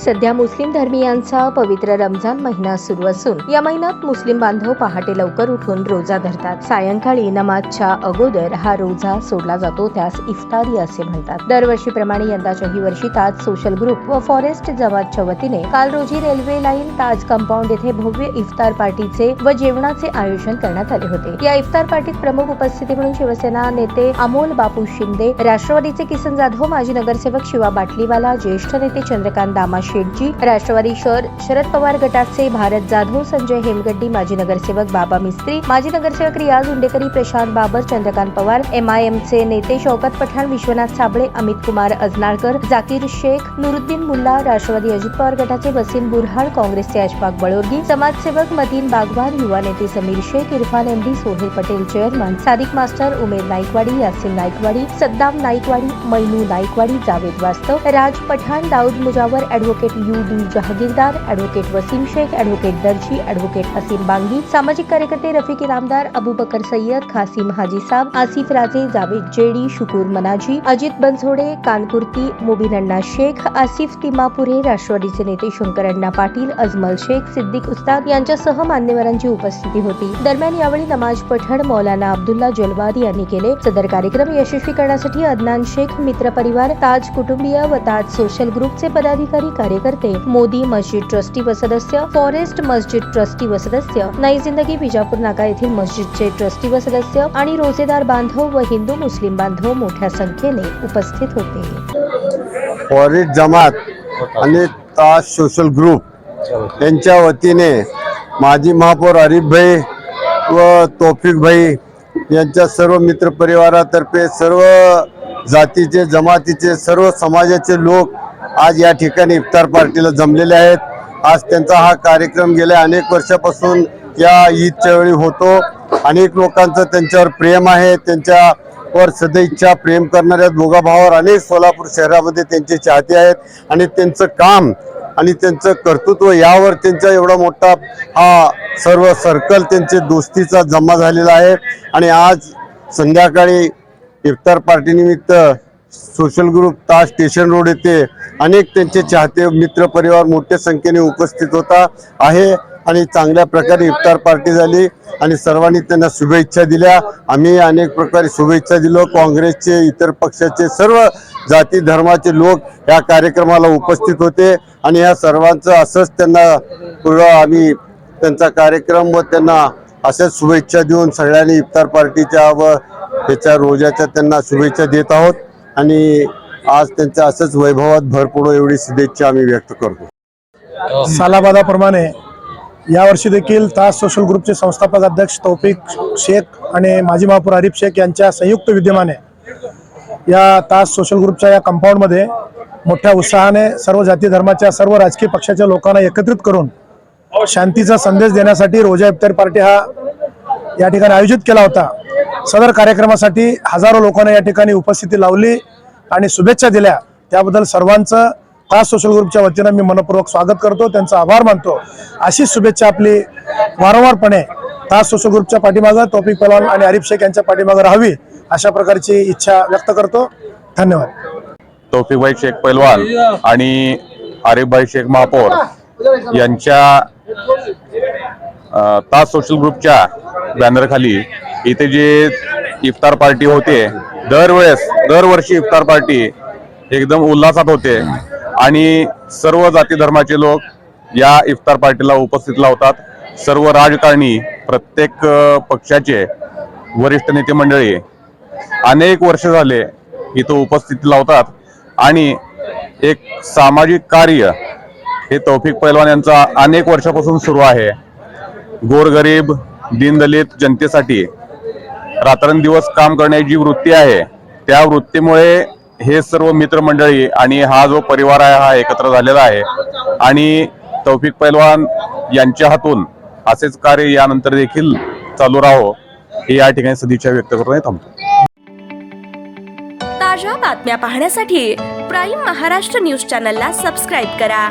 सध्या मुस्लिम धर्मीयांचा पवित्र रमजान महिना सुरू असून या महिन्यात मुस्लिम बांधव पहाटे लवकर उठून रोजा धरतात। सायंकाळी नमाजच्या अगोदर हा रोजा सोडला जातो, त्यास इफ्तारी असे म्हणतात। दरवर्षीप्रमाणे यंदाच्याही वर्षी ताज सोशल ग्रुप व फॉरेस्ट जमातच्या वतीने काल रोजी रेल्वे लाईन ताज कंपाऊंड येथे भव्य इफ्तार पार्टीचे व जेवणाचे आयोजन करण्यात आले होते। या इफ्तार पार्टीत प्रमुख उपस्थिती म्हणून शिवसेना नेते अमोल बापू शिंदे, राष्ट्रवादीचे किसन जाधव, माजी नगरसेवक शिवा बाटलीवाला, ज्येष्ठ नेते चंद्रकांत दामा शेटजी, राष्ट्रवादी शरद पवार गटाचे भारत जाधव, संजय हेमगड्डी, माजी नगरसेवक बाबा मिस्त्री, माजी नगरसेवक रियाज उंडेकरी, प्रशांत बाबर, चंद्रकांत पवार, MIMचे नेते शौकत पठाण, विश्वनाथ साबळे, अमित कुमार अजनाळकर, जाकीर शेख, नुरुद्दीन मुल्ला, राष्ट्रवादी अजित पवार गटाचे वसीम बुरहाड, काँग्रेसचे अशफाक बळोरगी, समाजसेवक मतीन बागवान, युवा नेते Sameer Shaikh, Irfan MD, Sohail Patel chairman, Sadiq master, Umed Naikwadi, Yasin Naikwadi, Saddam Naikwadi, Mainu Naikwadi, Javed Vastav, Raj Pathan, Dawood Mujawar, advocate UD Jahagirdar, advocate Waseem Shaikh, advocate Darji, advocate Hasim Bangi, सामाजिक कार्यकर्ते रफिक इनामदार, अबूबकर सय्यद, खासिम हाजी साब, आसिफ राजे, जावेद जेडी, शुकूर मनाजी, अजित बनसोडे, कानकुर्ती, मुबीन अण्णा शेख, आसिफ तिमापुरे, राष्ट्रवादीचे नेते शंकर अण्णा पाटील, अजमल शेख, सिद्दीक उस्ताद यांच्यासह मान्यवरांची उपस्थिती होती। दरम्यान यावेळी नमाज पठण मौलाना अब्दुल्ला जलवाद यांनी केले। सदर कार्यक्रम यशस्वी करण्यासाठी अदनान शेख, मित्र परिवार, ताज कुटुंबीय व ताज सोशल ग्रुपचे पदाधिकारी कार्यकर्ते, मोदी मस्जिद ट्रस्टी व सदस्य, फॉरेस्ट मस्जिद ट्रस्टी व सदस्य, नई जिंदगी विजापूर नाका येथील मस्जिदचे ट्रस्टी व सदस्य आणि रोजेदार बांधव व हिंदू मुस्लिम बांधव मोठ्या संख्येने उपस्थित होते। फॉरेस्ट जमात आणि ताज सोशल ग्रुप यांच्या वतीने माजी महापौर आरिफ भाई व तौफिक भाई यांच्या सर्व मित्र परिवारातर्फे सर्व जातीचे, जमातीचे, सर्व समाजाचे लोक आज या ठिकाणी इफ्तार पार्टीला जमलेले आहेत। आज त्यांचा हा कार्यक्रम गेल्या अनेक वर्षापासून या ईदच्या वेळी होतो। अनेक लोकांचं त्यांच्यावर प्रेम आहे, त्यांच्यावर सदैच्छा प्रेम करणाऱ्या दोघा भावावर अनेक सोलापूर शहरामध्ये त्यांचे चाहते आहेत आणि त्यांचं काम आणि त्यांचं कर्तृत्व यावर त्यांचा एवढा मोठा हा सर्व सर्कल त्यांचे दोस्तीचा जमा झालेला आहे। आणि आज संध्याकाळी इफ्तार पार्टीनिमित्त सोशल ग्रुप ताज स्टेशन रोड येथे अनेक त्यांचे चाहते मित्र परिवार मोठ्या संख्येने उपस्थित होता आहे आणि चांगल्या प्रकारे इफ्तार पार्टी झाली आणि सर्वांनी त्यांना शुभेच्छा दिल्या। आम्ही अनेक प्रकारे शुभेच्छा दिलो। काँग्रेसचे, इतर पक्षाचे, सर्व जाती धर्माचे लोक या कार्यक्रमाला उपस्थित होते आणि या सर्वांचं असंच त्यांना पुढं आम्ही त्यांचा कार्यक्रम व त्यांना अशाच शुभेच्छा देऊन सगळ्यांनी इफ्तार पार्टीच्या व त्याच्या रोजाच्या त्यांना शुभेच्छा देत आहोत आणि आज त्यांच्या असंच वैभवात भर पडो एवढी शुभेच्छा आम्ही व्यक्त करतो। सालाबादाप्रमाणे यावर्षी देखील ताज सोशल ग्रुपचे संस्थापक अध्यक्ष तौफिक शेख आणि माजी महापौर आरिफ शेख यांच्या संयुक्त विद्यमाने या ताज सोशल ग्रुपच्या या कंपाऊंडमध्ये मोठ्या उत्साहाने सर्व जाती धर्माच्या, सर्व राजकीय पक्षाच्या लोकांना एकत्रित करून शांतीचा संदेश देण्यासाठी रोजा इफ्तार पार्टी हा या ठिकाणी आयोजित केला होता। सदर कार्यक्रमासाठी हजारो लोकांना या ठिकाणी उपस्थिती लावली आणि शुभेच्छा दिल्या। त्याबद्दल सर्वांचं ताज सोशल ग्रुपच्या वतीनं मी मनपूर्वक स्वागत करतो, त्यांचा आभार मानतो। अशी शुभेच्छा आपली वारंवारपणे ताज सोशल ग्रुपच्या पाठीमागं तौफिक पहलवान आणि आरिफ शेख यांच्या पाठीमागं राहावी अशा प्रकारची इच्छा व्यक्त करतो। धन्यवाद। तौफिक भाई शेख पहलवान आणि आरिफ भाई शेख महापौर यांच्या ताज सोशल ग्रुपच्या बॅनरखाली इथे जे इफ्तार पार्टी होते, दरवर्षी इफ्तार पार्टी एकदम उल्हासात होते आणि सर्व जाती धर्माचे लोक या इफ्तार पार्टीला उपस्थित लावतात। सर्व राजकारणी, प्रत्येक पक्षाचे वरिष्ठ नेते मंडळी अनेक वर्ष झाले इथं उपस्थिती लावतात आणि एक सामाजिक कार्य हे तौफिक पहलवान यांचा अनेक वर्षापासून सुरू आहे। गोरगरीब, दीनदलित जनतेसाठी रात्रंदिवस काम करण्याची जी वृत्ती आहे त्या वृत्तीमुळे हे सर्व मित्रमंडळी आणि हा जो परिवार आहे हा एकत्र झालेला आहे आणि तौफिक पहलवान यांच्या हातून असेच कार्य यानंतर देखील चालू राहो हे या ठिकाणी सदिच्छा व्यक्त करून थांबतो। ताज्या बातम्या पाहण्यासाठी प्राईम महाराष्ट्र न्यूज चॅनलला सबस्क्राईब करा।